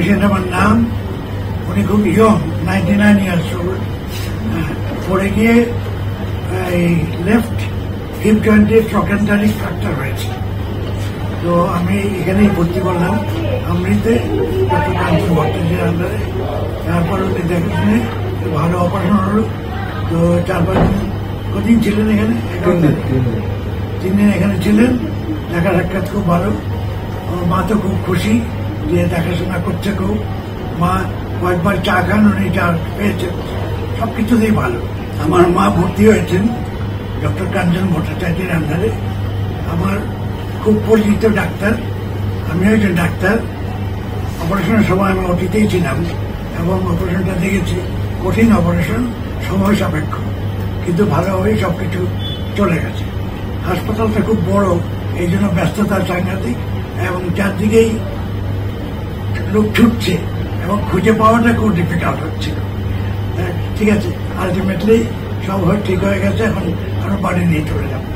Patient আমার নাম, উনি খুব ইয়ং, 99 ইয়ার্স ওল্ড। পরে গিয়ে লেফট হিপ জয়েন্টের ট্রকেন্টারিক ফ্র্যাকচার হয়েছে। তো আমি এখানেই ভর্তি করলাম আমৃতে, ডক্টর কাঞ্চন ভট্টাচার্যের আন্ডারে। তারপর উনি দেখে শুনে ভালো অপারেশন হলো। তো 4-5 দিন কদিন ছিলেন এখানে? 3 দিন এখানে ছিলেন। দেখা সাক্ষাৎ খুব ভালো। মা তো খুব খুশি যে দেখাশোনা করছে খুব। মা কয়েকবার চা খান, উনি চা পেয়েছেন, সবকিছুতেই ভালো। আমার মা ভর্তি হয়েছেন ডক্টর কাঞ্চন ভট্টাচার্যের আন্ডারে। আমার খুব পরিচিত ডাক্তার, আমিও একজন ডাক্তার। অপারেশনের সময় আমি ওটিতেই ছিলাম এবং অপারেশনটা দেখেছি। কঠিন অপারেশন, সময় সাপেক্ষ, কিন্তু ভালোভাবেই সবকিছু চলে গেছে। হাসপাতালটা খুব বড়, এই জন্য ব্যস্ততা সাংঘাতিক এবং চারদিকেই লোক ছুটছে এবং খুঁজে পাওয়াটা খুব ডিফিকাল্ট হচ্ছিল। ঠিক আছে, আলটিমেটলি সব ঠিক হয়ে গেছে। এখন আরো বাড়ি নিয়ে চলে যাবো।